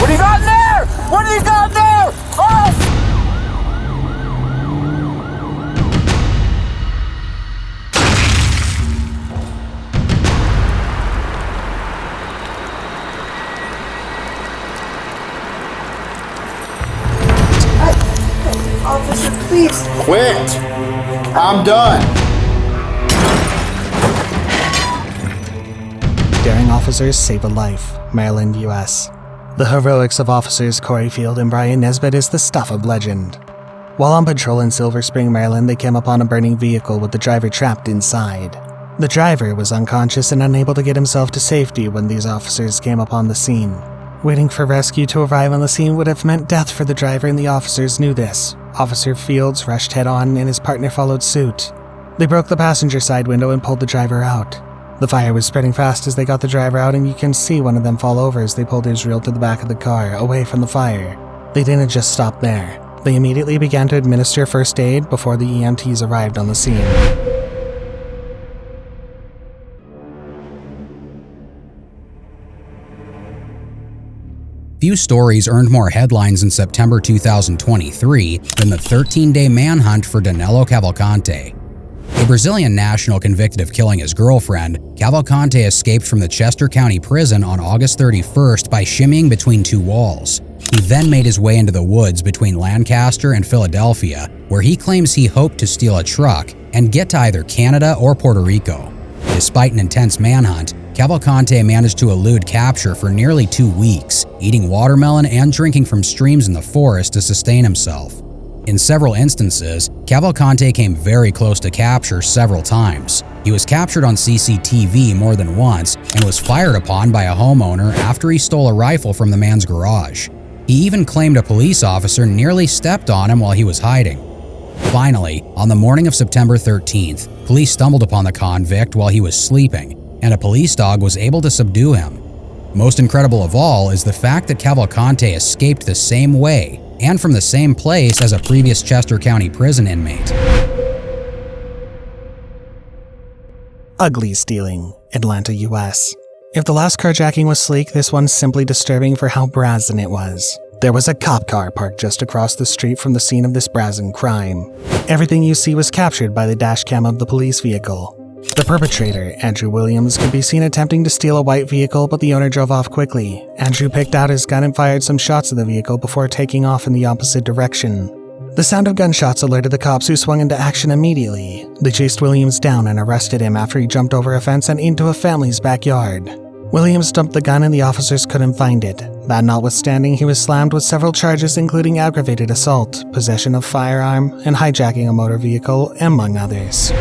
What do you got in there? What do you got in there? Oh! Officer, please. Quit! I'm done. Daring officers save a life, Maryland, U.S. The heroics of officers Corey Field and Brian Nesbitt is the stuff of legend. While on patrol in Silver Spring, Maryland, they came upon a burning vehicle with the driver trapped inside. The driver was unconscious and unable to get himself to safety when these officers came upon the scene. Waiting for rescue to arrive on the scene would have meant death for the driver, and the officers knew this. Officer Fields rushed head-on and his partner followed suit. They broke the passenger side window and pulled the driver out. The fire was spreading fast as they got the driver out, and you can see one of them fall over as they pulled Israel to the back of the car, away from the fire. They didn't just stop there. They immediately began to administer first aid before the EMTs arrived on the scene. Few stories earned more headlines in September 2023 than the 13-day manhunt for Danilo Cavalcante. A Brazilian national convicted of killing his girlfriend, Cavalcante escaped from the Chester County Prison on August 31st by shimmying between two walls. He then made his way into the woods between Lancaster and Philadelphia, where he claims he hoped to steal a truck and get to either Canada or Puerto Rico. Despite an intense manhunt, Cavalcante managed to elude capture for nearly 2 weeks, eating watermelon and drinking from streams in the forest to sustain himself. In several instances, Cavalcante came very close to capture several times. He was captured on CCTV more than once and was fired upon by a homeowner after he stole a rifle from the man's garage. He even claimed a police officer nearly stepped on him while he was hiding. Finally, on the morning of September 13th, police stumbled upon the convict while he was sleeping, and a police dog was able to subdue him. Most incredible of all is the fact that Cavalcante escaped the same way and from the same place as a previous Chester County Prison inmate. Ugly stealing, Atlanta, U.S. If the last carjacking was sleek, this one's simply disturbing for how brazen it was. There was a cop car parked just across the street from the scene of this brazen crime. Everything you see was captured by the dash cam of the police vehicle. The perpetrator, Andrew Williams, could be seen attempting to steal a white vehicle, but the owner drove off quickly. Andrew picked out his gun and fired some shots at the vehicle before taking off in the opposite direction. The sound of gunshots alerted the cops, who swung into action immediately. They chased Williams down and arrested him after he jumped over a fence and into a family's backyard. Williams dumped the gun and the officers couldn't find it. That notwithstanding, he was slammed with several charges including aggravated assault, possession of firearm, and hijacking a motor vehicle, among others.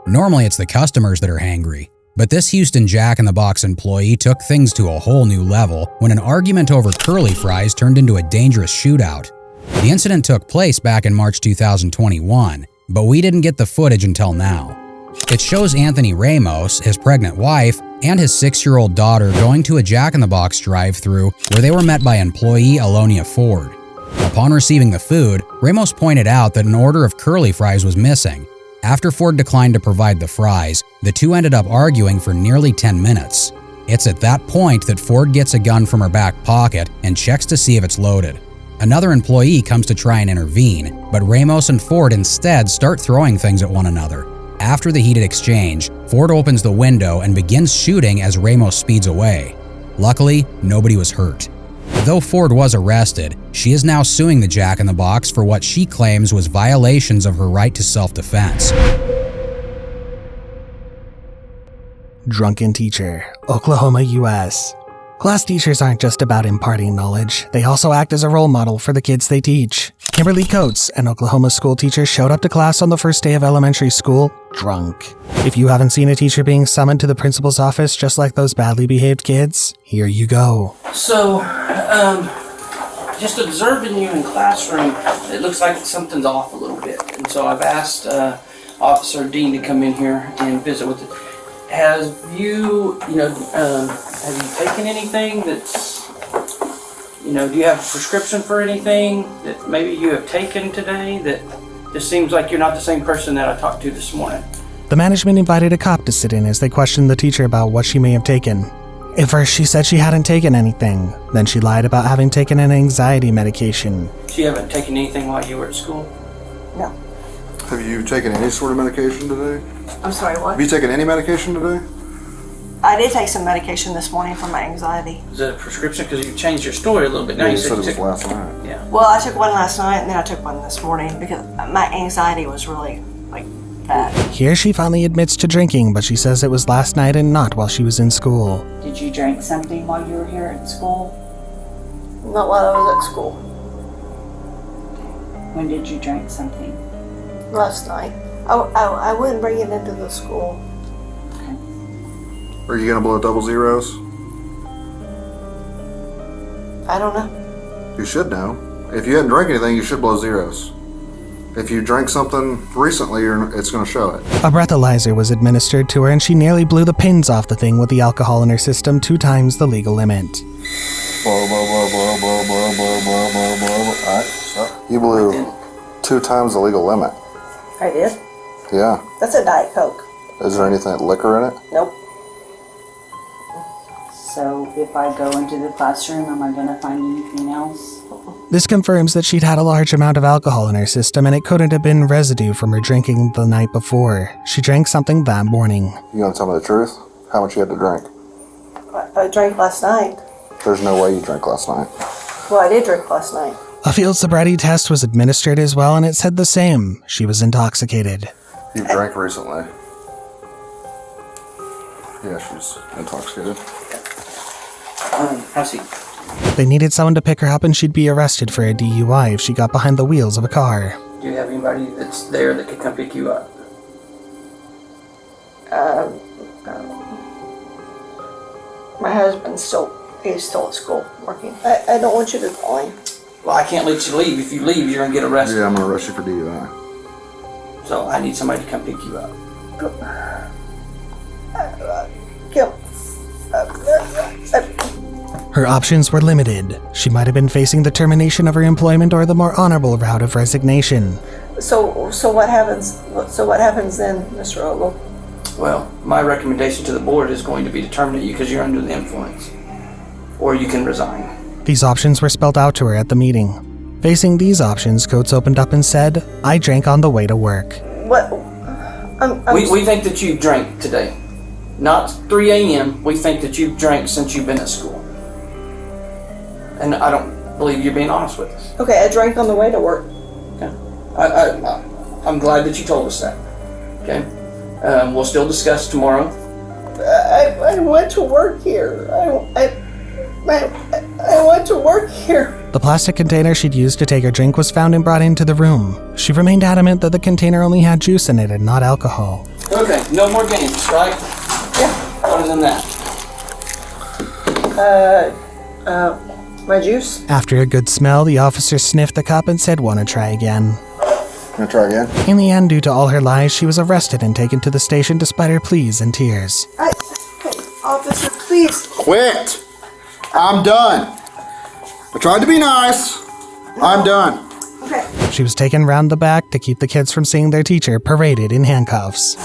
Normally it's the customers that are hangry, but this Houston Jack in the Box employee took things to a whole new level when an argument over curly fries turned into a dangerous shootout. The incident took place back in March 2021, but we didn't get the footage until now. It shows Anthony Ramos, his pregnant wife, and his 6-year-old daughter going to a Jack in the Box drive-thru where they were met by employee Alonia Ford. Upon receiving the food, Ramos pointed out that an order of curly fries was missing. After Ford declined to provide the fries, the two ended up arguing for nearly 10 minutes. It's at that point that Ford gets a gun from her back pocket and checks to see if it's loaded. Another employee comes to try and intervene, but Ramos and Ford instead start throwing things at one another. After the heated exchange, Ford opens the window and begins shooting as Ramos speeds away. Luckily, nobody was hurt. Though Ford was arrested, she is now suing the Jack in the Box for what she claims was violations of her right to self-defense. Drunken teacher, Oklahoma, U.S. Class teachers aren't just about imparting knowledge, they also act as a role model for the kids they teach. Kimberly Coates, an Oklahoma school teacher, showed up to class on the first day of elementary school, drunk. If you haven't seen a teacher being summoned to the principal's office just like those badly behaved kids, here you go. So, just observing you in classroom, it looks like something's off a little bit. And so I've asked Officer Dean to come in here and visit with it. Have you taken anything that's, do you have a prescription for anything that maybe you have taken today that just seems like you're not the same person that I talked to this morning? The management invited a cop to sit in as they questioned the teacher about what she may have taken. At first, she said she hadn't taken anything. Then she lied about having taken an anxiety medication. You haven't taken anything while you were at school? No. Have you taken any sort of medication today? I'm sorry, what? Have you taken any medication today? I did take some medication this morning for my anxiety. Is it a prescription? Because you changed your story a little bit. Now You said it was last night. Yeah. Well, I took one last night and then I took one this morning because my anxiety was really, bad. Here she finally admits to drinking, but she says it was last night and not while she was in school. Did you drink something while you were here at school? Not while I was at school. When did you drink something? Last night. I wouldn't bring it into the school. Are you gonna blow double zeros? I don't know. You should know. If you hadn't drank anything, you should blow zeros. If you drank something recently, it's gonna show it. A breathalyzer was administered to her and she nearly blew the pins off the thing with the alcohol in her system 2 times the legal limit. Blow, blow, blow, blow, blow, blow, blow, blow, blow, blow. Alright, so you blew 2 times the legal limit. I did? Yeah. That's a Diet Coke. Is there anything liquor in it? Nope. So if I go into the classroom, am I going to find anything else? This confirms that she'd had a large amount of alcohol in her system and it couldn't have been residue from her drinking the night before. She drank something that morning. You gonna tell me the truth? How much you had to drink? I drank last night. There's no way you drank last night. Well, I did drink last night. A field sobriety test was administered as well and it said the same. She was intoxicated. You drank recently. Yeah, she's intoxicated. Have a seat. They needed someone to pick her up and she'd be arrested for a DUI if she got behind the wheels of a car. Do you have anybody that's there that could come pick you up? My husband's still at school working. I don't want you to call him. Well, I can't let you leave. If you leave, you're going to get arrested. Yeah, I'm gonna arrest you for DUI. So I need somebody to come pick you up. Kim. Her options were limited. She might have been facing the termination of her employment or the more honorable route of resignation. So what happens? So what happens then, Mr. Ogle? Well, my recommendation to the board is going to be to terminate you because you're under the influence. Or you can resign. These options were spelled out to her at the meeting. Facing these options, Coates opened up and said, "I drank on the way to work." What? We think that you drank today. Not 3 a.m. We think that you've drank since you've been at school. And I don't believe you're being honest with us. Okay, I drank on the way to work. Okay. I'm glad that you told us that. Okay. We'll still discuss tomorrow. I went to work here. I went to work here. The plastic container she'd used to take her drink was found and brought into the room. She remained adamant that the container only had juice in it and not alcohol. Okay, no more games, right? Yeah. Other than that. My juice? After a good smell, the officer sniffed the cup and said, "Want to try again?" Gonna try again? In the end, due to all her lies, she was arrested and taken to the station despite her pleas and tears. Officer, please. Quit! I'm done. I tried to be nice. I'm done. Okay. She was taken round the back to keep the kids from seeing their teacher paraded in handcuffs.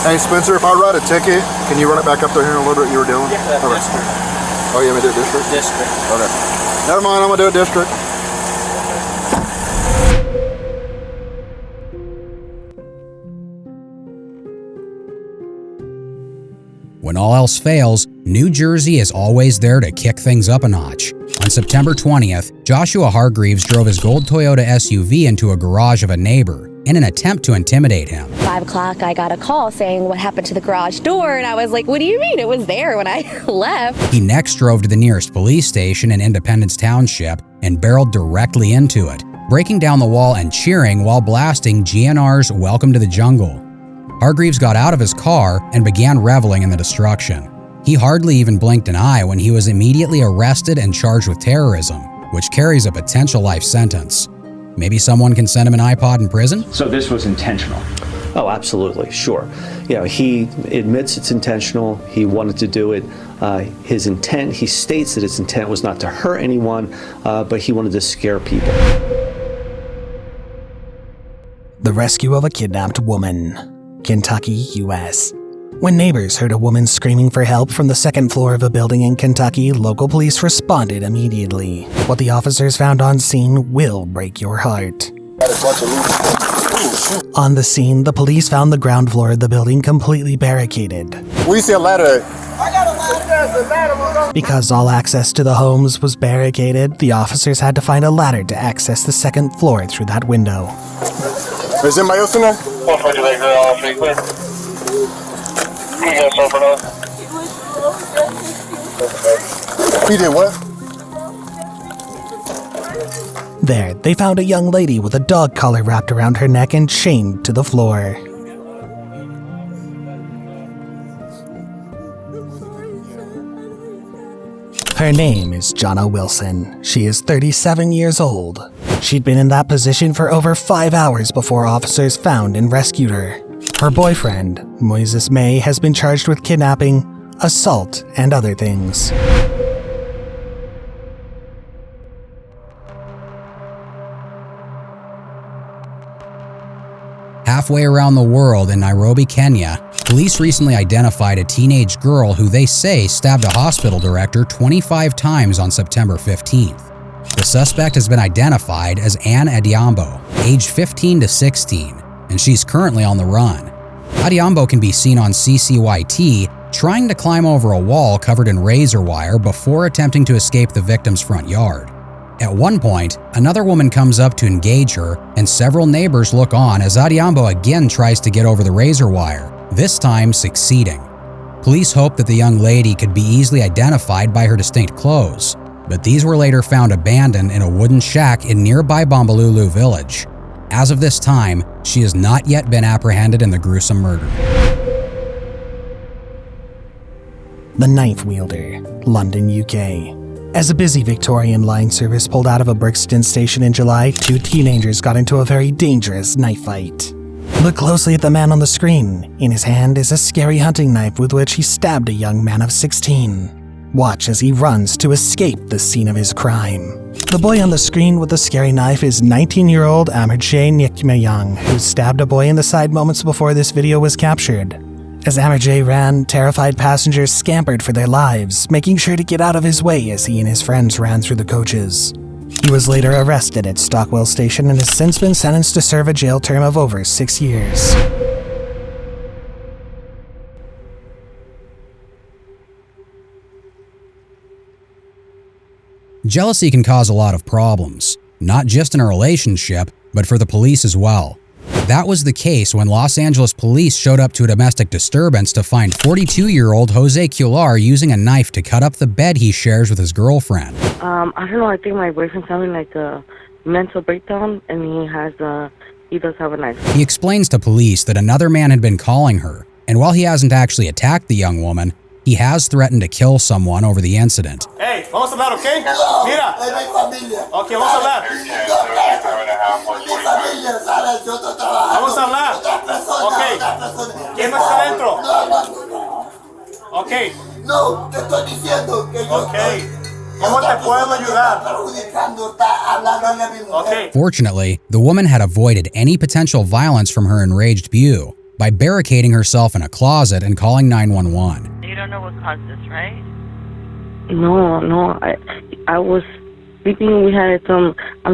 Hey Spencer, if I write a ticket, can you run it back up there here in a little bit you were doing? Yeah, Okay. district. Oh, you want me to do it district? District. Okay. Never mind, I'm gonna do it district. When all else fails, New Jersey is always there to kick things up a notch. On September 20th, Joshua Hargreaves drove his gold Toyota SUV into a garage of a neighbor in an attempt to intimidate him. 5 o'clock, I got a call saying what happened to the garage door, and I was like, what do you mean? It was there when I left. He next drove to the nearest police station in Independence Township and barreled directly into it, breaking down the wall and cheering while blasting GNR's Welcome to the Jungle. Hargreaves got out of his car and began reveling in the destruction. He hardly even blinked an eye when he was immediately arrested and charged with terrorism, which carries a potential life sentence. Maybe someone can send him an iPod in prison? So this was intentional? Oh, absolutely, sure. You know, he admits it's intentional. He wanted to do it. His intent, he states that his intent was not to hurt anyone, but he wanted to scare people. The rescue of a kidnapped woman. Kentucky, US. When neighbors heard a woman screaming for help from the second floor of a building in Kentucky, local police responded immediately. What the officers found on scene will break your heart. On the scene, the police found the ground floor of the building completely barricaded. We see a ladder. Because all access to the homes was barricaded, the officers had to find a ladder to access the second floor through that window. Is anybody else in there? He did what? There, they found a young lady with a dog collar wrapped around her neck and chained to the floor. Her name is Jonna Wilson. She is 37 years old. She'd been in that position for over 5 hours before officers found and rescued her. Her boyfriend, Moises May, has been charged with kidnapping, assault, and other things. Halfway around the world in Nairobi, Kenya, police recently identified a teenage girl who they say stabbed a hospital director 25 times on September 15th. The suspect has been identified as Anne Adiambo, aged 15 to 16, and she's currently on the run. Adiambo can be seen on CCYT trying to climb over a wall covered in razor wire before attempting to escape the victim's front yard. At one point, another woman comes up to engage her, and several neighbors look on as Adiambo again tries to get over the razor wire, this time succeeding. Police hope that the young lady could be easily identified by her distinct clothes, but these were later found abandoned in a wooden shack in nearby Bombolulu village. As of this time, she has not yet been apprehended in the gruesome murder. The Knife Wielder, London, UK. As a busy Victorian line service pulled out of a Brixton station in July, 2 teenagers got into a very dangerous knife fight. Look closely at the man on the screen. In his hand is a scary hunting knife with which he stabbed a young man of 16. Watch as he runs to escape the scene of his crime. The boy on the screen with the scary knife is 19-year-old Amarjay Nyekmayang, who stabbed a boy in the side moments before this video was captured. As Amarjay ran, terrified passengers scampered for their lives, making sure to get out of his way as he and his friends ran through the coaches. He was later arrested at Stockwell Station and has since been sentenced to serve a jail term of over 6 years. Jealousy can cause a lot of problems, not just in a relationship, but for the police as well. That was the case when Los Angeles police showed up to a domestic disturbance to find 42-year-old Jose Cuellar using a knife to cut up the bed he shares with his girlfriend. I don't know, I think my boyfriend's having like a mental breakdown and he does have a knife. He explains to police that another man had been calling her, and while he hasn't actually attacked the young woman, he has threatened to kill someone over the incident. Hey, vamos a hablar, ¿ok? Mira. Ok, vamos a hablar. Vamos a hablar. Ok. ¿Quién más está adentro? Ok. No, te estoy diciendo que yo estoy... ¿Cómo te puedo ayudar? Okay. Fortunately, the woman had avoided any potential violence from her enraged beau by barricading herself in a closet and calling 911. You don't know what caused this, right? No. I was sleeping. We had some. I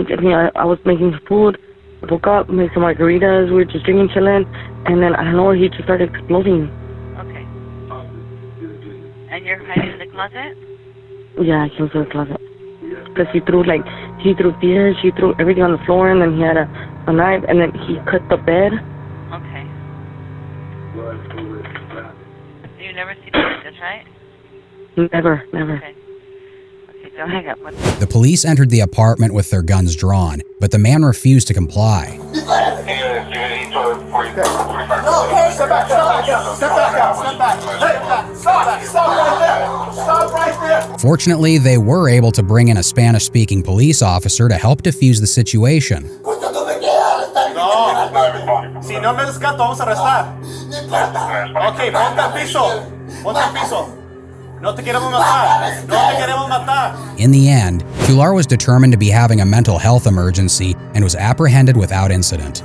was making food. I woke up, made some margaritas. We were just drinking, chilling, and then I don't know. He just started exploding. Okay. And you're hiding in the closet? Yeah, I came to the closet because he threw beers, he threw everything on the floor, and then he had a knife, and then he cut the bed. Okay. You never seen it like this, right? Never. Okay, go hang up. The police entered the apartment with their guns drawn, but the man refused to comply. No, step back. Stop right there. Fortunately, they were able to bring in a Spanish-speaking police officer to help defuse the situation. No. Si no me rescato, vamos a arrestar. Ok, ponte al piso. No te queremos matar. No te queremos matar. In the end, Kular was determined to be having a mental health emergency and was apprehended without incident.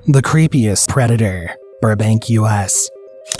The creepiest predator, Burbank, US.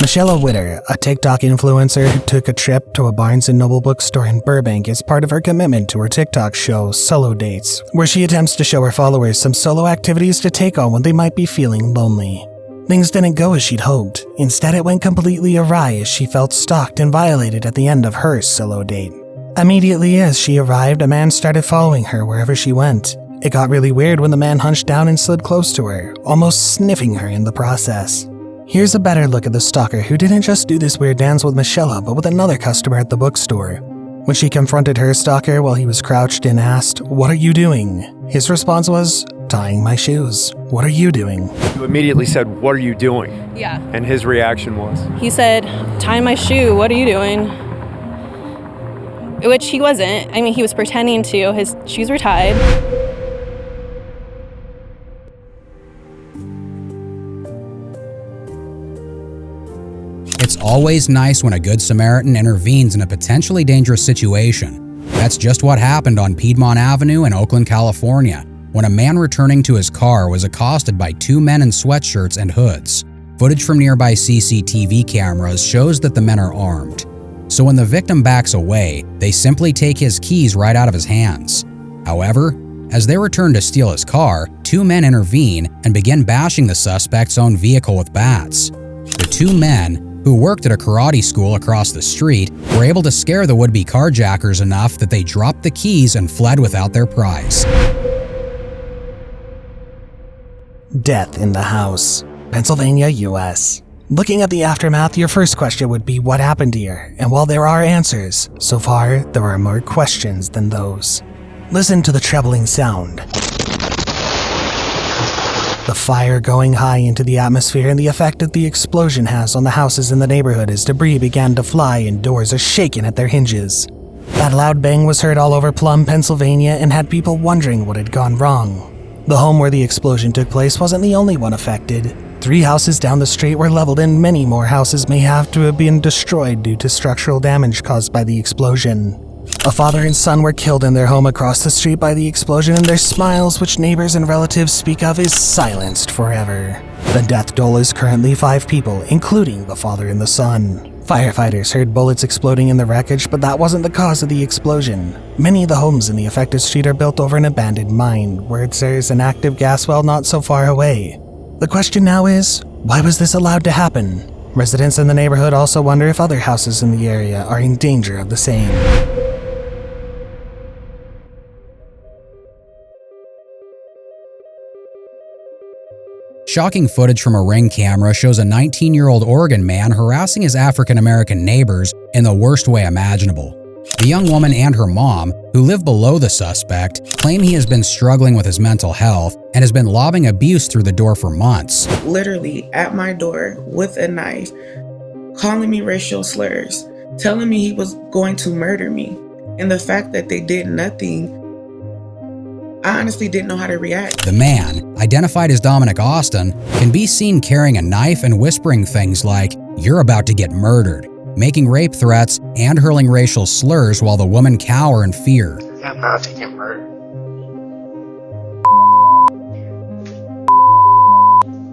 Michelle Witter, a TikTok influencer who took a trip to a Barnes & Noble bookstore in Burbank as part of her commitment to her TikTok show, Solo Dates, where she attempts to show her followers some solo activities to take on when they might be feeling lonely. Things didn't go as she'd hoped. Instead, it went completely awry as she felt stalked and violated at the end of her solo date. Immediately as she arrived, a man started following her wherever she went. It got really weird when the man hunched down and slid close to her, almost sniffing her in the process. Here's a better look at the stalker who didn't just do this weird dance with Michelle, but with another customer at the bookstore. When she confronted her stalker while he was crouched and asked, "What are you doing?" his response was, "Tying my shoes. What are you doing?" You immediately said, "What are you doing?" Yeah. And his reaction was? He said, "Tying my shoe. What are you doing?" Which he wasn't. I mean, he was pretending to. His shoes were tied. It's always nice when a good Samaritan intervenes in a potentially dangerous situation. That's just what happened on Piedmont Avenue in Oakland, California, when a man returning to his car was accosted by two men in sweatshirts and hoods. Footage from nearby CCTV cameras shows that the men are armed. So when the victim backs away, they simply take his keys right out of his hands. However, as they return to steal his car, two men intervene and begin bashing the suspect's own vehicle with bats. The two men, who worked at a karate school across the street, were able to scare the would-be carjackers enough that they dropped the keys and fled without their prize. Death in the house, Pennsylvania, US. Looking at the aftermath, your first question would be what happened here, and while there are answers, so far there are more questions than those. Listen to the troubling sound. The fire going high into the atmosphere and the effect that the explosion has on the houses in the neighborhood as debris began to fly and doors are shaken at their hinges. That loud bang was heard all over Plum, Pennsylvania, and had people wondering what had gone wrong. The home where the explosion took place wasn't the only one affected. 3 houses down the street were leveled and many more houses may have to have been destroyed due to structural damage caused by the explosion. A father and son were killed in their home across the street by the explosion, and their smiles, which neighbors and relatives speak of, is silenced forever. The death toll is currently 5 people, including the father and the son. Firefighters heard bullets exploding in the wreckage, but that wasn't the cause of the explosion. Many of the homes in the affected street are built over an abandoned mine, where there's an active gas well not so far away. The question now is, why was this allowed to happen? Residents in the neighborhood also wonder if other houses in the area are in danger of the same. Shocking footage from a Ring camera shows a 19-year-old Oregon man harassing his African-American neighbors in the worst way imaginable. The young woman and her mom, who live below the suspect, claim he has been struggling with his mental health and has been lobbing abuse through the door for months. Literally at my door with a knife, calling me racial slurs, telling me he was going to murder me. And the fact that they did nothing, I honestly didn't know how to react. The man, identified as Dominic Austin, can be seen carrying a knife and whispering things like, "You're about to get murdered," making rape threats and hurling racial slurs while the women cower in fear. I'm about to get murdered.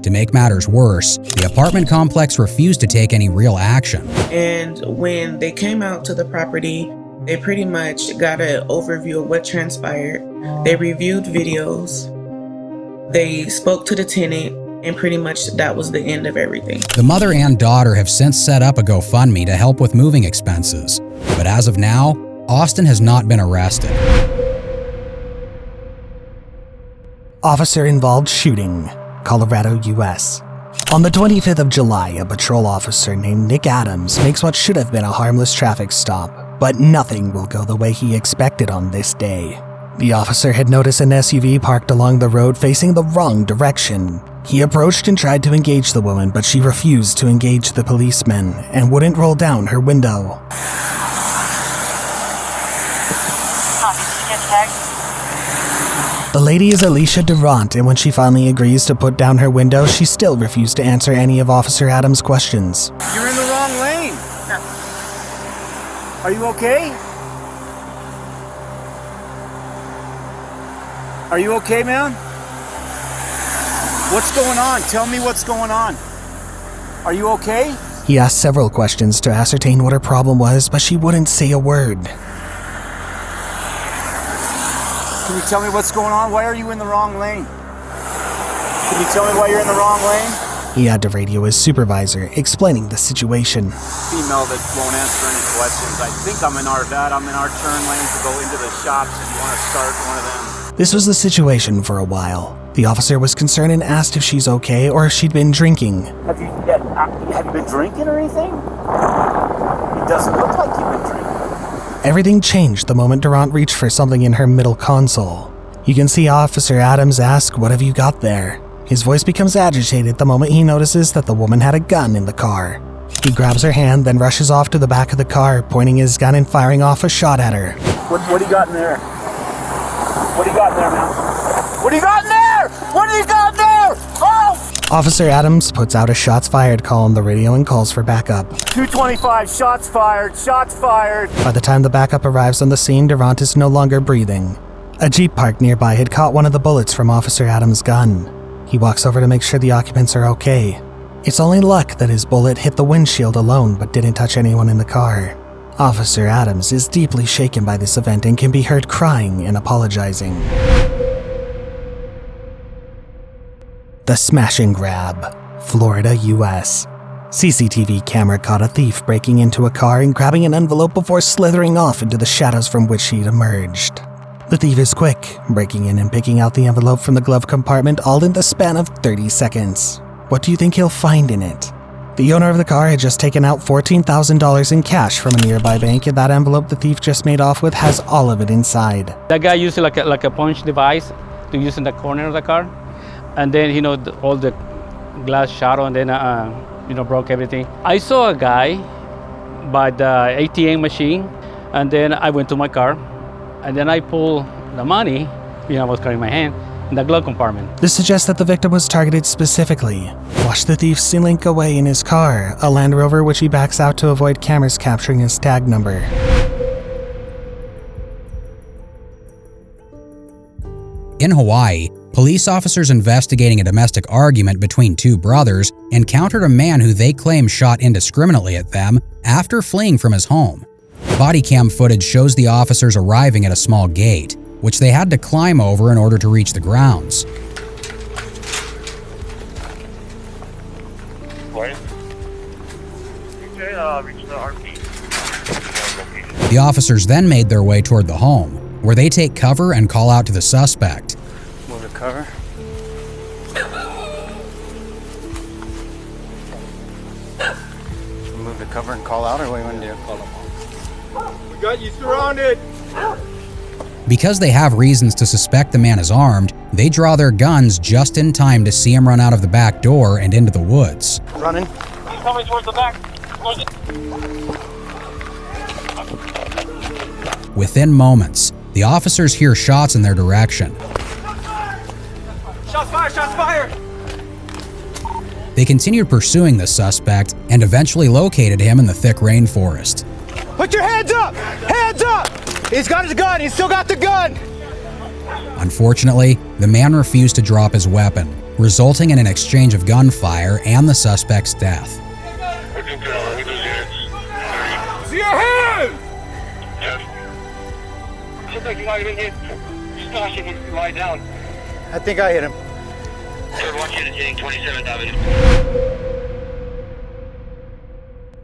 To make matters worse, the apartment complex refused to take any real action. And when they came out to the property, they pretty much got an overview of what transpired. They reviewed videos, they spoke to the tenant, and pretty much that was the end of everything. The mother and daughter have since set up a GoFundMe to help with moving expenses. But as of now, Austin has not been arrested. Officer-involved shooting, Colorado, US. On the 25th of July, a patrol officer named Nick Adams makes what should have been a harmless traffic stop, but nothing will go the way he expected on this day. The officer had noticed an SUV parked along the road facing the wrong direction. He approached and tried to engage the woman, but she refused to engage the policeman and wouldn't roll down her window. The lady is Alicia Durant, and when she finally agrees to put down her window, she still refused to answer any of Officer Adams' questions. You're in the wrong lane. Are you okay? Are you okay, man? What's going on? Tell me what's going on. Are you okay? He asked several questions to ascertain what her problem was, but she wouldn't say a word. Can you tell me what's going on? Why are you in the wrong lane? Can you tell me why you're in the wrong lane? He had to radio his supervisor, explaining the situation. Female that won't answer any questions. I think I'm in our turn lane to go into the shops if you want to start one of them. This was the situation for a while. The officer was concerned and asked if she's okay or if she'd been drinking. Have you been drinking or anything? It doesn't look like you've been drinking. Everything changed the moment Durant reached for something in her middle console. You can see Officer Adams ask, "What have you got there?" His voice becomes agitated the moment he notices that the woman had a gun in the car. He grabs her hand, then rushes off to the back of the car, pointing his gun and firing off a shot at her. What do you got in there? What do you got in there, man? What do you got in there? What do you got in there? Oh! Officer Adams puts out a shots fired call on the radio and calls for backup. 225, shots fired, shots fired. By the time the backup arrives on the scene, Durant is no longer breathing. A Jeep parked nearby had caught one of the bullets from Officer Adams' gun. He walks over to make sure the occupants are okay. It's only luck that his bullet hit the windshield alone but didn't touch anyone in the car. Officer Adams is deeply shaken by this event and can be heard crying and apologizing. The Smash and Grab, Florida, US. CCTV camera caught a thief breaking into a car and grabbing an envelope before slithering off into the shadows from which he'd emerged. The thief is quick, breaking in and picking out the envelope from the glove compartment all in the span of 30 seconds. What do you think he'll find in it? The owner of the car had just taken out $14,000 in cash from a nearby bank, and that envelope the thief just made off with has all of it inside. That guy used like a punch device to use in the corner of the car, and then all the glass shattered and then broke everything. I saw a guy by the ATM machine, and then I went to my car, and then I pulled the money. I was carrying my hand in the glove compartment. This suggests that the victim was targeted specifically. Watch the thief slink away in his car, a Land Rover which he backs out to avoid cameras capturing his tag number. In Hawaii, police officers investigating a domestic argument between two brothers encountered a man who they claim shot indiscriminately at them after fleeing from his home. Body cam footage shows the officers arriving at a small gate, which they had to climb over in order to reach the grounds. The officers then made their way toward the home, where they take cover and call out to the suspect. Move the cover. Move the cover and call out, or what do you want to do? Call them. We got you surrounded. Because they have reasons to suspect the man is armed, they draw their guns just in time to see him run out of the back door and into the woods. Running. He's coming towards the back. Within moments, the officers hear shots in their direction. Shots fired! Shots fired! They continued pursuing the suspect and eventually located him in the thick rainforest. Put your hands up! Hands up! He's got his gun! He's still got the gun! Unfortunately, the man refused to drop his weapon, resulting in an exchange of gunfire and the suspect's death. See your hands! Looks like you might have been hit. Splashing him to lie down. I think I hit him. Third watch unit hitting 27th Avenue.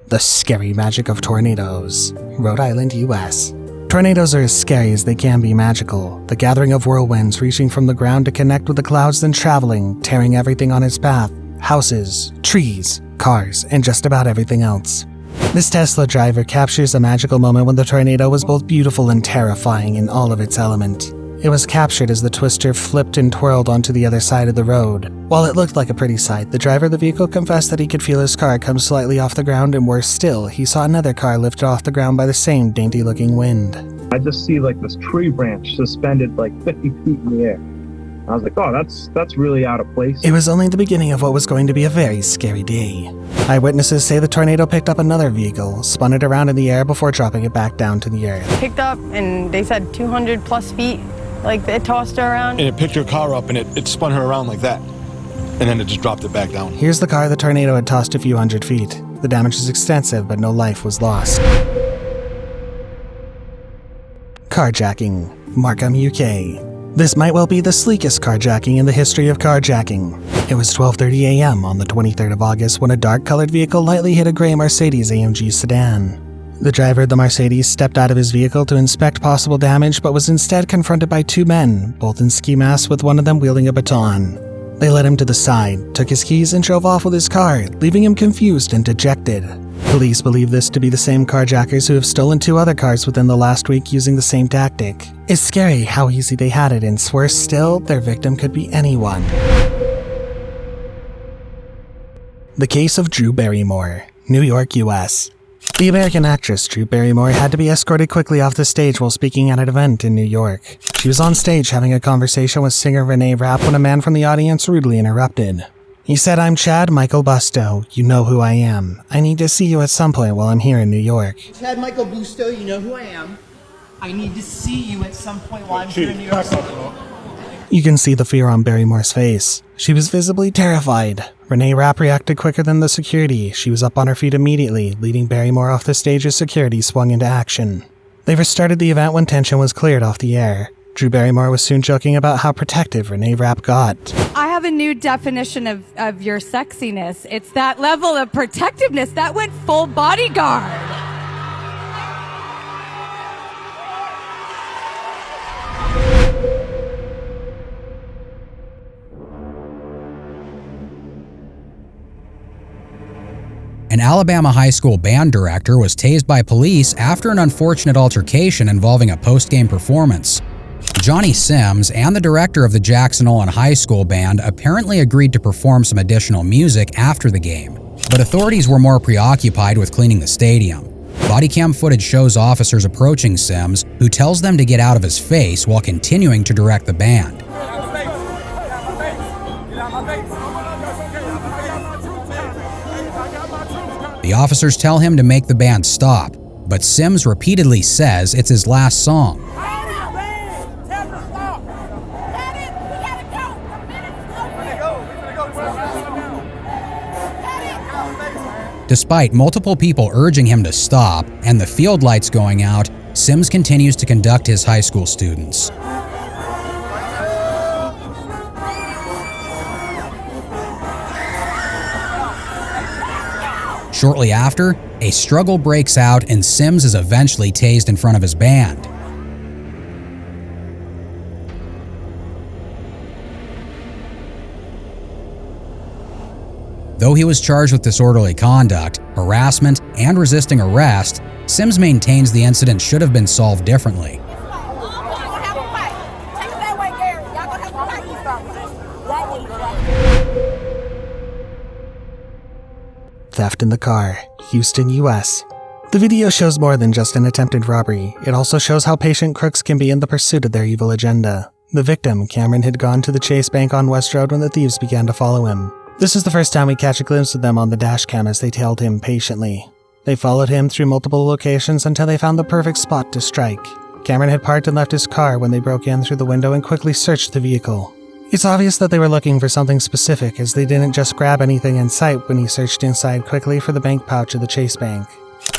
The scary magic of tornadoes, Rhode Island, US. Tornadoes are as scary as they can be magical, the gathering of whirlwinds reaching from the ground to connect with the clouds, then traveling, tearing everything on its path, houses, trees, cars, and just about everything else. This Tesla driver captures a magical moment when the tornado was both beautiful and terrifying in all of its element. It was captured as the twister flipped and twirled onto the other side of the road. While it looked like a pretty sight, the driver of the vehicle confessed that he could feel his car come slightly off the ground, and worse still, he saw another car lifted off the ground by the same dainty-looking wind. I just see like this tree branch suspended like 50 feet in the air. I was like, oh, that's really out of place. It was only the beginning of what was going to be a very scary day. Eyewitnesses say the tornado picked up another vehicle, spun it around in the air before dropping it back down to the earth. Picked up, and they said 200 plus feet, like it tossed her around. And it picked her car up and it spun her around like that. And then it just dropped it back down. Here's the car the tornado had tossed a few hundred feet. The damage is extensive, but no life was lost. Carjacking, Markham, UK. This might well be the sleekest carjacking in the history of carjacking. It was 12:30 a.m. on the 23rd of August when a dark-colored vehicle lightly hit a gray Mercedes AMG sedan. The driver of the Mercedes stepped out of his vehicle to inspect possible damage, but was instead confronted by two men, both in ski masks with one of them wielding a baton. They led him to the side, took his keys, and drove off with his car, leaving him confused and dejected. Police believe this to be the same carjackers who have stolen 2 other cars within the last week using the same tactic. It's scary how easy they had it, and worse still, their victim could be anyone. The case of Drew Barrymore, New York, US. The American actress Drew Barrymore had to be escorted quickly off the stage while speaking at an event in New York. She was on stage having a conversation with singer Renee Rapp when a man from the audience rudely interrupted. He said, "I'm Chad Michael Busto. You know who I am. I need to see you at some point while I'm here in New York." Chad Michael Busto, you know who I am. I need to see you at some point while I'm here in New York City. You can see the fear on Barrymore's face. She was visibly terrified. Renee Rapp reacted quicker than the security. She was up on her feet immediately, leading Barrymore off the stage as security swung into action. They restarted the event when tension was cleared off the air. Drew Barrymore was soon joking about how protective Renee Rapp got. I have a new definition of your sexiness. It's that level of protectiveness that went full bodyguard. An Alabama high school band director was tased by police after an unfortunate altercation involving a post-game performance. Johnny Sims and the director of the Jackson Olin High School band apparently agreed to perform some additional music after the game, but authorities were more preoccupied with cleaning the stadium. Body cam footage shows officers approaching Sims, who tells them to get out of his face while continuing to direct the band. The officers tell him to make the band stop, but Sims repeatedly says it's his last song. Despite multiple people urging him to stop and the field lights going out, Sims continues to conduct his high school students. Shortly after, a struggle breaks out and Sims is eventually tased in front of his band. Though he was charged with disorderly conduct, harassment, and resisting arrest, Sims maintains the incident should have been solved differently. Theft in the car, Houston, US. The video shows more than just an attempted robbery. It also shows how patient crooks can be in the pursuit of their evil agenda. The victim, Cameron, had gone to the Chase Bank on West Road when the thieves began to follow him. This is the first time we catch a glimpse of them on the dash cam as they tailed him patiently. They followed him through multiple locations until they found the perfect spot to strike. Cameron had parked and left his car when they broke in through the window and quickly searched the vehicle. It's obvious that they were looking for something specific, as they didn't just grab anything in sight when he searched inside quickly for the bank pouch of the Chase Bank.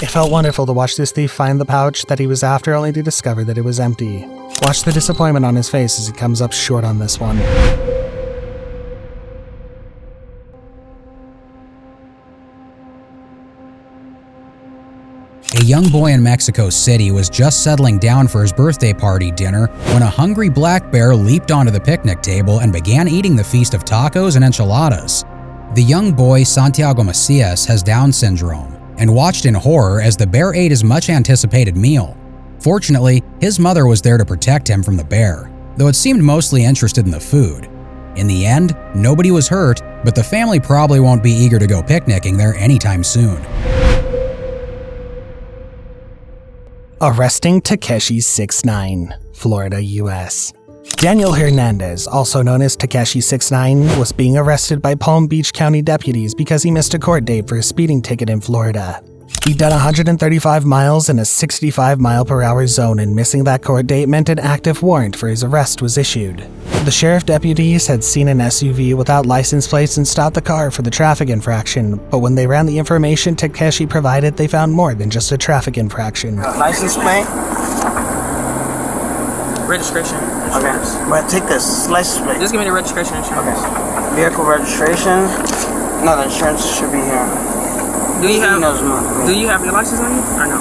It felt wonderful to watch this thief find the pouch that he was after, only to discover that it was empty. Watch the disappointment on his face as he comes up short on this one. A young boy in Mexico City was just settling down for his birthday party dinner when a hungry black bear leaped onto the picnic table and began eating the feast of tacos and enchiladas. The young boy, Santiago Macias, has Down syndrome and watched in horror as the bear ate his much-anticipated meal. Fortunately, his mother was there to protect him from the bear, though it seemed mostly interested in the food. In the end, nobody was hurt, but the family probably won't be eager to go picnicking there anytime soon. Arresting Takeshi 6ix9ine, Florida, US. Daniel Hernandez, also known as Takeshi 69, was being arrested by Palm Beach County deputies because he missed a court date for a speeding ticket in Florida. He'd done 135 miles in a 65-mile-per-hour zone, and missing that court date meant an active warrant for his arrest was issued. The sheriff deputies had seen an SUV without license plates and stopped the car for the traffic infraction, but when they ran the information Takeshi provided, they found more than just a traffic infraction. License plate? Registration. Okay. But take this license plate. Just give me the registration insurance. Okay. Vehicle registration. No, the insurance should be here. Do you have your license on you or no?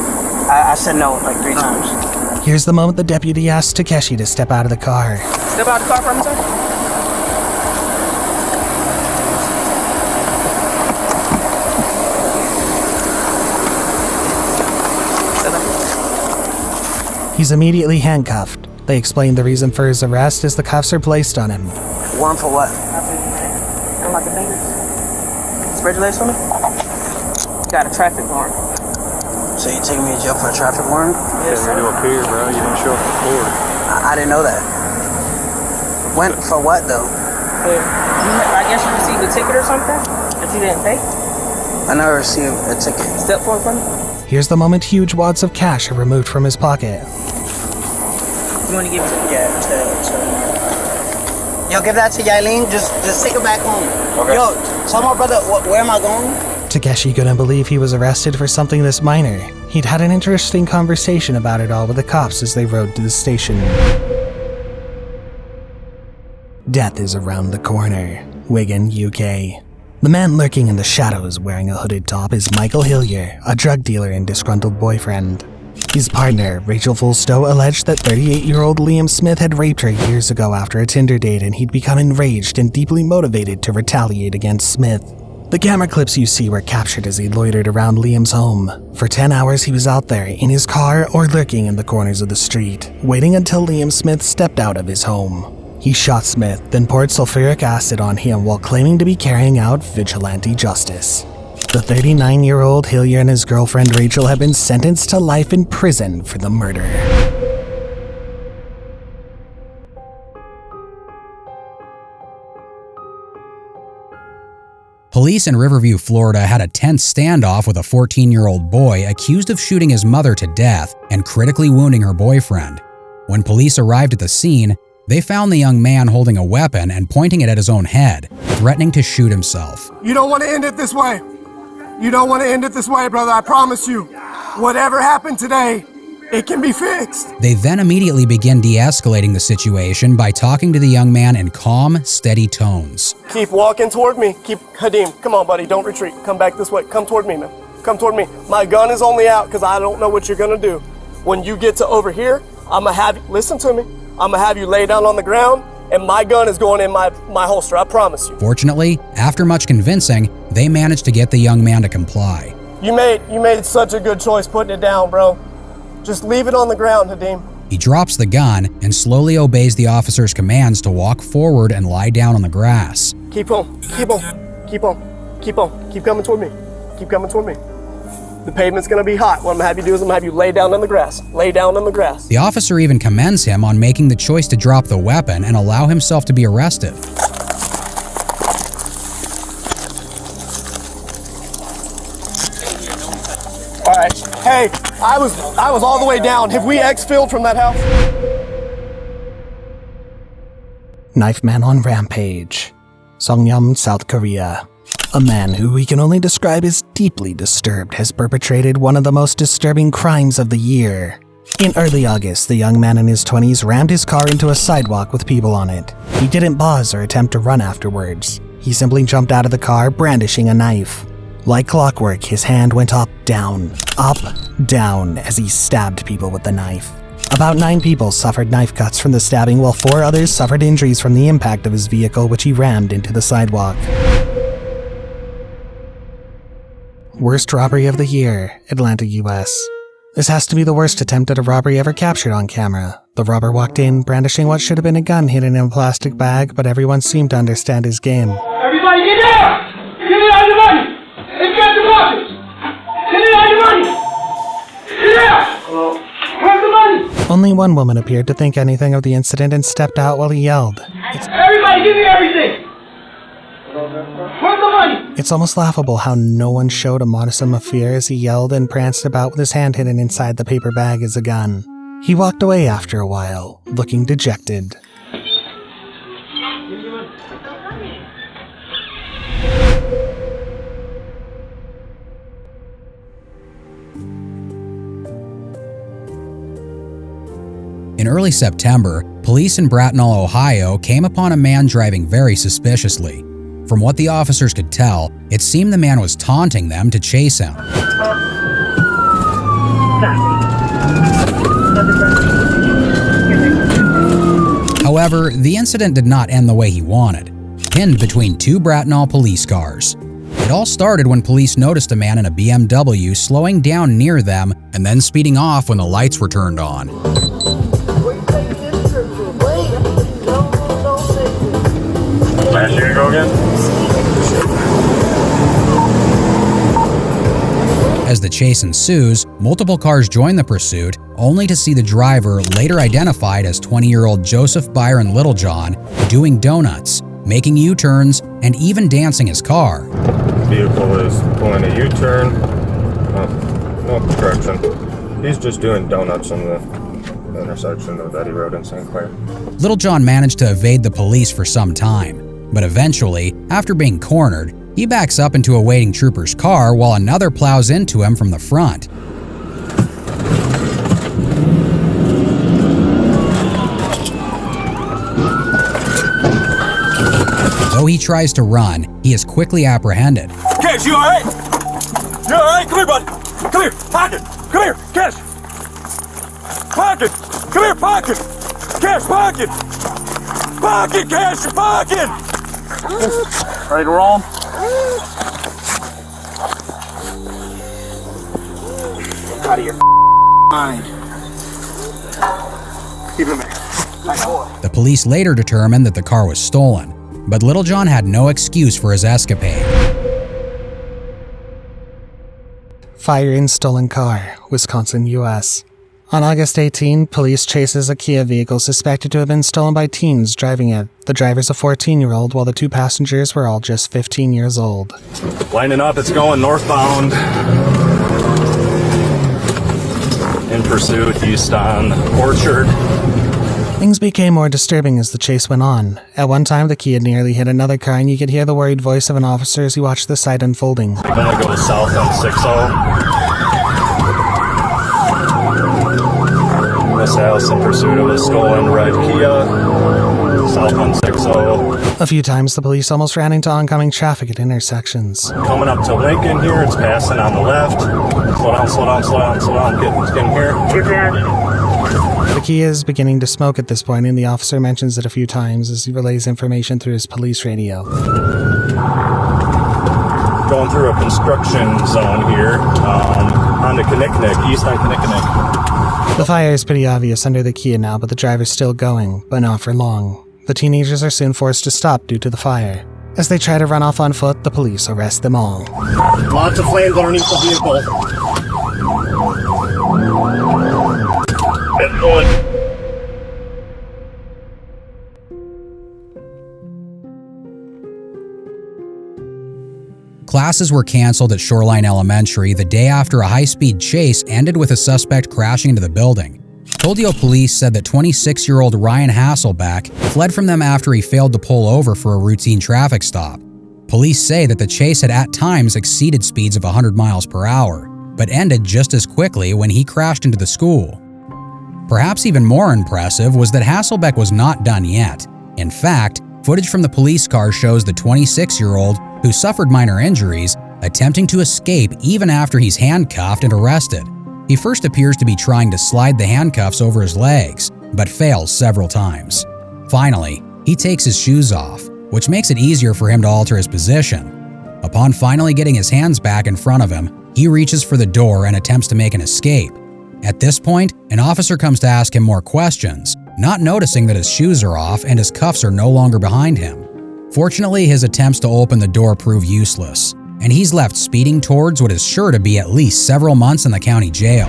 I said no like 3 times. Here's the moment the deputy asked Takeshi to step out of the car. Step out of the car for me, sir. He's immediately handcuffed. They explained the reason for his arrest as the cuffs are placed on him. Warrant for what? Don't like the fingers. Spread your legs for me. Got a traffic warrant. So you taking me to jail for a traffic warrant? Yes, sir. You do appear, bro. You didn't show up to Florida. I didn't know that. When for what though? I guess you received a ticket or something that you didn't pay. I never received a ticket. Step forward for me. Here's the moment huge wads of cash are removed from his pocket. You want to give it to me? Yeah, Yo, give that to Yailin. Just take it back home. Okay. Yo, tell my brother where am I going? Takeshi couldn't believe he was arrested for something this minor. He'd had an interesting conversation about it all with the cops as they rode to the station. Death is around the corner. Wigan, UK. The man lurking in the shadows wearing a hooded top is Michael Hillier, a drug dealer and disgruntled boyfriend. His partner, Rachel Fulstow, alleged that 38-year-old Liam Smith had raped her years ago after a Tinder date, and he'd become enraged and deeply motivated to retaliate against Smith. The camera clips you see were captured as he loitered around Liam's home. For 10 hours he was out there, in his car or lurking in the corners of the street, waiting until Liam Smith stepped out of his home. He shot Smith, then poured sulfuric acid on him while claiming to be carrying out vigilante justice. The 39-year-old Hillier and his girlfriend Rachel have been sentenced to life in prison for the murder. Police in Riverview, Florida had a tense standoff with a 14-year-old boy accused of shooting his mother to death and critically wounding her boyfriend. When police arrived at the scene, they found the young man holding a weapon and pointing it at his own head, threatening to shoot himself. You don't want to end it this way. You don't want to end it this way, brother, I promise you. Whatever happened today, it can be fixed. They then immediately begin de-escalating the situation by talking to the young man in calm, steady tones. Keep walking toward me. Hadim, come on, buddy, don't retreat. Come back this way. Come toward me, man. Come toward me. My gun is only out because I don't know what you're going to do. When you get to over here, I'm going to have you, listen to me, I'm going to have you lay down on the ground, and my gun is going in my holster, I promise you. Fortunately, after much convincing, they managed to get the young man to comply. You made such a good choice putting it down, bro. Just leave it on the ground, Hadim. He drops the gun and slowly obeys the officer's commands to walk forward and lie down on the grass. Keep on, keep on, keep on, keep on. Keep coming toward me. Keep coming toward me. The pavement's gonna be hot. What I'm gonna have you do is I'm gonna have you lay down on the grass. Lay down on the grass. The officer even commends him on making the choice to drop the weapon and allow himself to be arrested. All right. Hey, I was all the way down. Have we exfilled from that house? Knife man on rampage. Songnam, South Korea. A man who we can only describe as deeply disturbed has perpetrated one of the most disturbing crimes of the year. In early August, the young man in his 20s rammed his car into a sidewalk with people on it. He didn't pause or attempt to run afterwards. He simply jumped out of the car brandishing a knife. Like clockwork, his hand went up, down, as he stabbed people with the knife. About 9 people suffered knife cuts from the stabbing, while 4 others suffered injuries from the impact of his vehicle, which he rammed into the sidewalk. Worst robbery of the year, Atlanta, US. This has to be the worst attempt at a robbery ever captured on camera. The robber walked in, brandishing what should have been a gun hidden in a plastic bag, but everyone seemed to understand his game. Everybody get down! Give me all your money! Let's get the boxes! Give me all your money! Get down! Hello? Where's the money? Only Only one woman appeared to think anything of the incident and stepped out while he yelled. Everybody, give me everything! Where's the money? It's almost laughable how no one showed a modicum of fear as he yelled and pranced about with his hand hidden inside the paper bag as a gun. He walked away after a while, looking dejected. In early September, police in Bracknell, Ohio came upon a man driving very suspiciously. From what the officers could tell, it seemed the man was taunting them to chase him. However, the incident did not end the way he wanted, pinned between two Bracknell police cars. It all started when police noticed a man in a BMW slowing down near them and then speeding off when the lights were turned on. Last year to go again? As the chase ensues, multiple cars join the pursuit, only to see the driver, later identified as 20-year-old Joseph Byron Littlejohn, doing donuts, making U-turns, and even dancing his car. The vehicle is pulling a U-turn. No correction. He's just doing donuts on the intersection of Eddy Road and St. Clair. Littlejohn managed to evade the police for some time, but eventually, after being cornered, he backs up into a waiting trooper's car while another plows into him from the front. Though he tries to run, he is quickly apprehended. Cash, you alright? You alright? Come here, bud. Come here. Pocket. Come here. Cash. Pocket. Come here, pocket. Cash, pocket. Pocket, cash, pocket. Ready to roll? Out of your mind. Keep him there. Nice boy. The police later determined that the car was stolen, but Littlejohn had no excuse for his escapade. Fire in stolen car, Wisconsin, U.S. On August 18, police chases a Kia vehicle suspected to have been stolen by teens driving it. The driver's a 14-year-old, while the two passengers were all just 15 years old. Lining up, it's going northbound. In pursuit, east on Orchard. Things became more disturbing as the chase went on. At one time, the Kia nearly hit another car, and you could hear the worried voice of an officer as he watched the sight unfolding. I'm gonna go south on 60. This house in pursuit of a stolen red Kia, south on 60. A few times, the police almost ran into oncoming traffic at intersections. Coming up to Lincoln here, it's passing on the left. Slow down, slow down, slow down, slow down. Get in here. The Kia is beginning to smoke at this point, and the officer mentions it a few times as he relays information through his police radio. Going through a construction zone here on the Kinnicknick, east on Kinnicknick. The fire is pretty obvious under the Kia now, but the driver's still going, but not for long. The teenagers are soon forced to stop due to the fire. As they try to run off on foot, the police arrest them all. Lots of flames underneath the vehicle. Get going. Classes were canceled at Shoreline Elementary the day after a high-speed chase ended with a suspect crashing into the building. Toledo police said that 26-year-old Ryan Hasselbeck fled from them after he failed to pull over for a routine traffic stop. Police say that the chase had at times exceeded speeds of 100 miles per hour, but ended just as quickly when he crashed into the school. Perhaps even more impressive was that Hasselbeck was not done yet. In fact, footage from the police car shows the 26-year-old, who suffered minor injuries, attempting to escape even after he's handcuffed and arrested. He first appears to be trying to slide the handcuffs over his legs, but fails several times. Finally, he takes his shoes off, which makes it easier for him to alter his position. Upon finally getting his hands back in front of him, he reaches for the door and attempts to make an escape. At this point, an officer comes to ask him more questions, not noticing that his shoes are off and his cuffs are no longer behind him. Fortunately, his attempts to open the door prove useless, and he's left speeding towards what is sure to be at least several months in the county jail.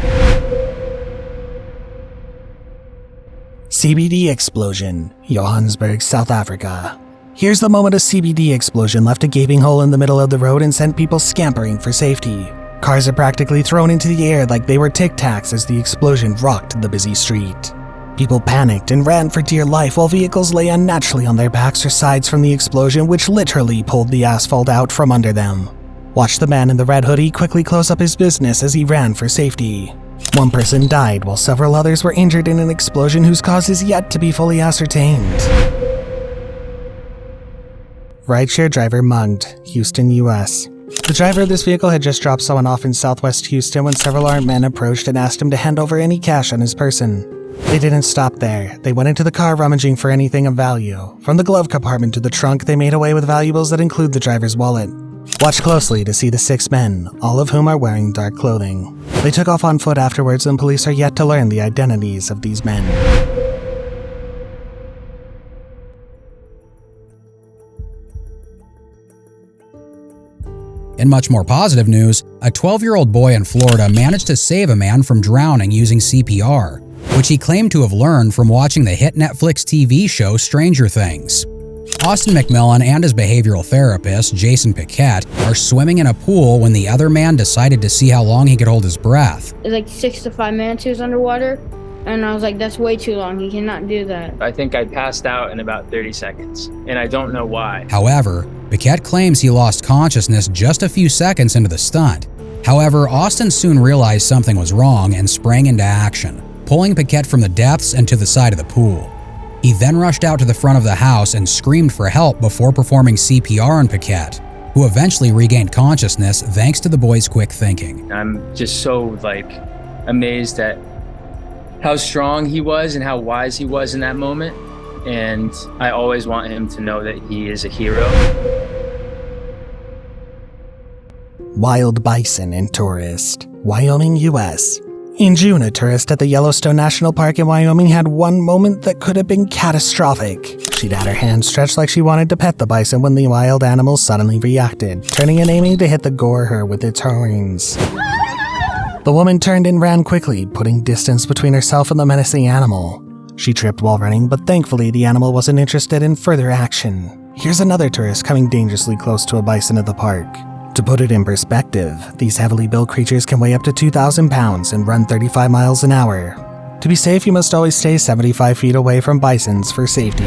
CBD explosion, Johannesburg, South Africa. Here's the moment a CBD explosion left a gaping hole in the middle of the road and sent people scampering for safety. Cars are practically thrown into the air like they were Tic Tacs as the explosion rocked the busy street. People panicked and ran for dear life while vehicles lay unnaturally on their backs or sides from the explosion, which literally pulled the asphalt out from under them. Watch the man in the red hoodie quickly close up his business as he ran for safety. One person died while several others were injured in an explosion whose cause is yet to be fully ascertained. Rideshare driver mugged, Houston, US. The driver of this vehicle had just dropped someone off in southwest Houston when several armed men approached and asked him to hand over any cash on his person. They didn't stop there. They went into the car rummaging for anything of value. From the glove compartment to the trunk, they made away with valuables that include the driver's wallet. Watch closely to see the 6 men, all of whom are wearing dark clothing. They took off on foot afterwards, and police are yet to learn the identities of these men. In much more positive news, a 12-year-old boy in Florida managed to save a man from drowning using CPR, which he claimed to have learned from watching the hit Netflix TV show Stranger Things. Austin McMillan and his behavioral therapist, Jason Piquette, are swimming in a pool when the other man decided to see how long he could hold his breath. It's like 6 to 5 minutes he was underwater, and I was like, that's way too long, he cannot do that. I think I passed out in about 30 seconds, and I don't know why. However, Piquette claims he lost consciousness just a few seconds into the stunt. However, Austin soon realized something was wrong and sprang into action, pulling Piquette from the depths and to the side of the pool. He then rushed out to the front of the house and screamed for help before performing CPR on Piquette, who eventually regained consciousness thanks to the boy's quick thinking. I'm just so amazed at how strong he was and how wise he was in that moment, and I always want him to know that he is a hero. Wild bison and tourist, Wyoming, US. In June, a tourist at the Yellowstone National Park in Wyoming had one moment that could have been catastrophic. She'd had her hand stretched like she wanted to pet the bison when the wild animal suddenly reacted, turning and aiming to hit the gore her with its horns. The woman turned and ran quickly, putting distance between herself and the menacing animal. She tripped while running, but thankfully the animal wasn't interested in further action. Here's another tourist coming dangerously close to a bison at the park. To put it in perspective, these heavily built creatures can weigh up to 2,000 pounds and run 35 miles an hour. To be safe, you must always stay 75 feet away from bisons for safety.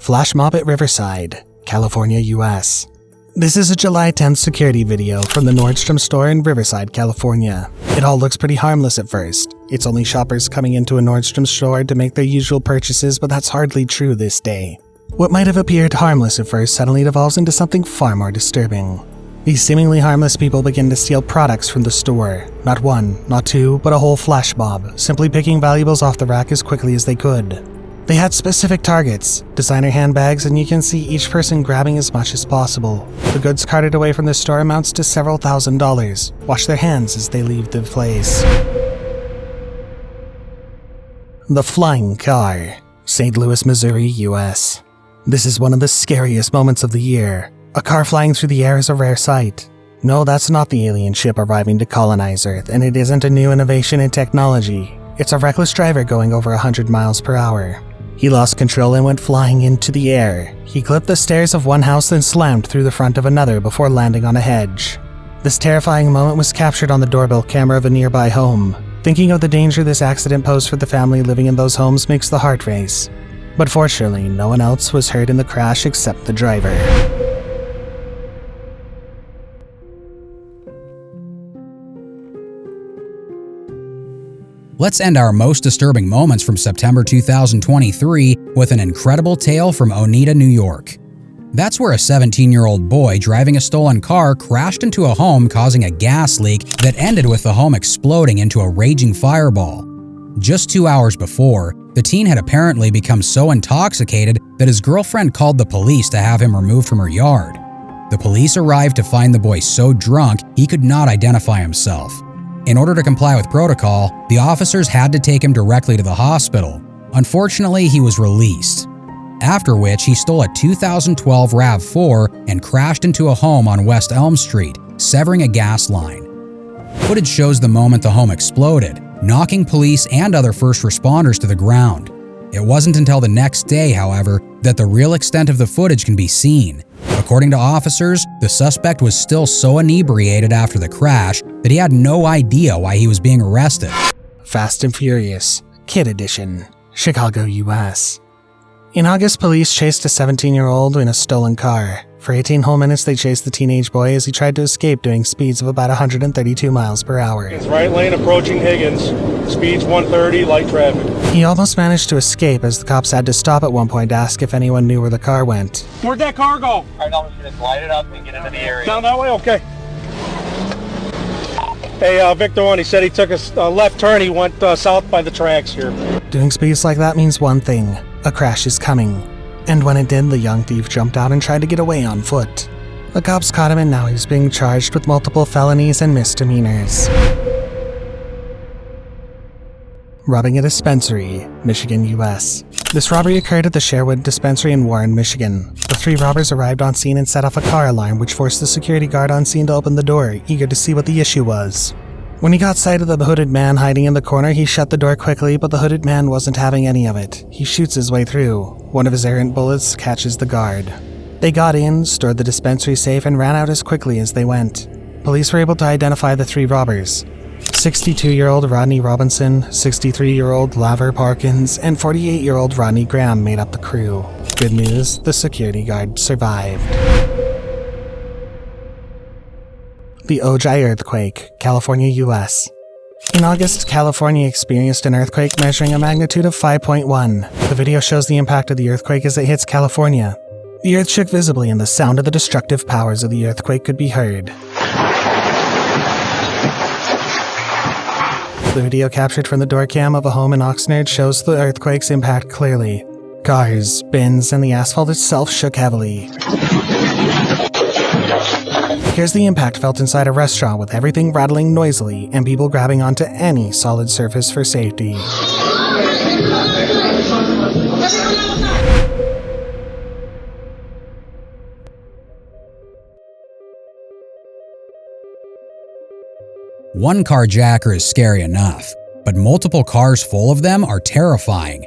Flash mob at Riverside, California, US. This is a July 10th security video from the Nordstrom store in Riverside, California. It all looks pretty harmless at first. It's only shoppers coming into a Nordstrom store to make their usual purchases, but that's hardly true this day. What might have appeared harmless at first suddenly devolves into something far more disturbing. These seemingly harmless people begin to steal products from the store. Not one, not two, but a whole flash mob, simply picking valuables off the rack as quickly as they could. They had specific targets, designer handbags, and you can see each person grabbing as much as possible. The goods carted away from the store amounts to several $1,000s. Wash their hands as they leave the place. The flying car, St. Louis, Missouri, US. This is one of the scariest moments of the year. A car flying through the air is a rare sight. No, that's not the alien ship arriving to colonize Earth, and it isn't a new innovation in technology. It's a reckless driver going over 100 miles per hour. He lost control and went flying into the air. He clipped the stairs of one house and slammed through the front of another before landing on a hedge. This terrifying moment was captured on the doorbell camera of a nearby home. Thinking of the danger this accident posed for the family living in those homes makes the heart race. But fortunately, no one else was hurt in the crash except the driver. Let's end our most disturbing moments from September 2023 with an incredible tale from Oneida, New York. That's where a 17-year-old boy driving a stolen car crashed into a home, causing a gas leak that ended with the home exploding into a raging fireball. Just 2 hours before, the teen had apparently become so intoxicated that his girlfriend called the police to have him removed from her yard. The police arrived to find the boy so drunk he could not identify himself. In order to comply with protocol, the officers had to take him directly to the hospital. Unfortunately, he was released. After which, he stole a 2012 RAV4 and crashed into a home on West Elm Street, severing a gas line. Footage shows the moment the home exploded. knocking police and other first responders to the ground. It wasn't until the next day, however, that the real extent of the footage can be seen. According to officers, the suspect was still so inebriated after the crash that he had no idea why he was being arrested. Fast and Furious, Kid Edition, Chicago, US. In August, police chased a 17-year-old in a stolen car. For 18 whole minutes, they chased the teenage boy as he tried to escape doing speeds of about 132 miles per hour. It's right lane approaching Higgins, speeds 130, light traffic. He almost managed to escape as the cops had to stop at one point to ask if anyone knew where the car went. Where'd that car go? All right, now we're going to light it up and get into the area. Down that way? Okay. Hey, Victor 1, he said he took a left turn. He went south by the tracks here. Doing speeds like that means one thing: a crash is coming. And when it did, the young thief jumped out and tried to get away on foot. The cops caught him and now he's being charged with multiple felonies and misdemeanors. Robbing a dispensary, Michigan, US. This robbery occurred at the Sherwood Dispensary in Warren, Michigan. The three robbers arrived on scene and set off a car alarm, which forced the security guard on scene to open the door, eager to see what the issue was. When he got sight of the hooded man hiding in the corner, he shut the door quickly, but the hooded man wasn't having any of it. He shoots his way through. One of his errant bullets catches the guard. They got in, stored the dispensary safe, and ran out as quickly as they went. Police were able to identify the three robbers. 62-year-old Rodney Robinson, 63-year-old Laver Parkins, and 48-year-old Rodney Graham made up the crew. Good news, the security guard survived. The Ojai earthquake, California, US. In August, California experienced an earthquake measuring a magnitude of 5.1. The video shows the impact of the earthquake as it hits California. The earth shook visibly and the sound of the destructive powers of the earthquake could be heard. The video captured from the door cam of a home in Oxnard shows the earthquake's impact clearly. Cars, bins, and the asphalt itself shook heavily. Here's the impact felt inside a restaurant with everything rattling noisily and people grabbing onto any solid surface for safety. One carjacker is scary enough, but multiple cars full of them are terrifying.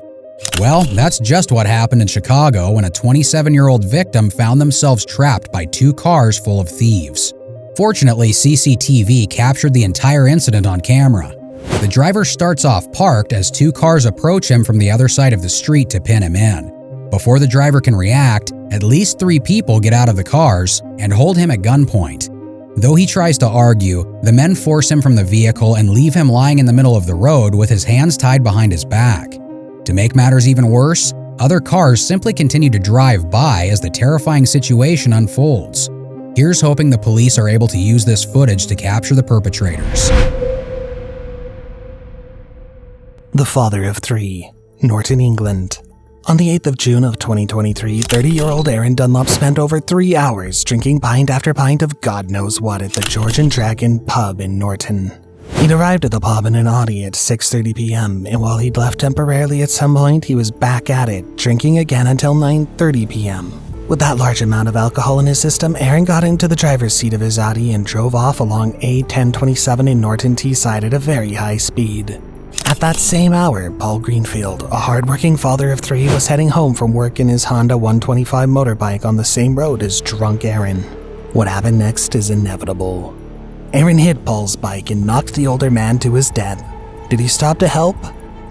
Well, that's just what happened in Chicago when a 27-year-old victim found themselves trapped by two cars full of thieves. Fortunately, CCTV captured the entire incident on camera. The driver starts off parked as two cars approach him from the other side of the street to pin him in. Before the driver can react, at least three people get out of the cars and hold him at gunpoint. Though he tries to argue, the men force him from the vehicle and leave him lying in the middle of the road with his hands tied behind his back. To make matters even worse, other cars simply continue to drive by as the terrifying situation unfolds. Here's hoping the police are able to use this footage to capture the perpetrators. The father of three, Norton, England. On the 8th of June of 2023, 30-year-old Aaron Dunlop spent over 3 hours drinking pint after pint of God knows what at the George and Dragon pub in Norton. He'd arrived at the pub in an Audi at 6:30 p.m., and while he'd left temporarily at some point, he was back at it, drinking again until 9:30 p.m. With that large amount of alcohol in his system, Aaron got into the driver's seat of his Audi and drove off along A1027 in Norton Teesside at a very high speed. At that same hour, Paul Greenfield, a hard-working father of three, was heading home from work in his Honda 125 motorbike on the same road as drunk Aaron. What happened next is inevitable. Aaron hit Paul's bike and knocked the older man to his death. Did he stop to help?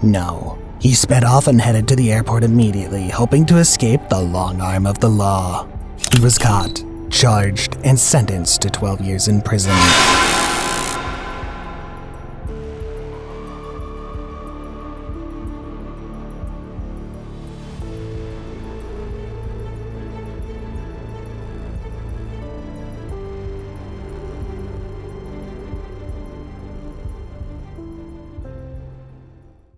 No. He sped off and headed to the airport immediately, hoping to escape the long arm of the law. He was caught, charged, and sentenced to 12 years in prison.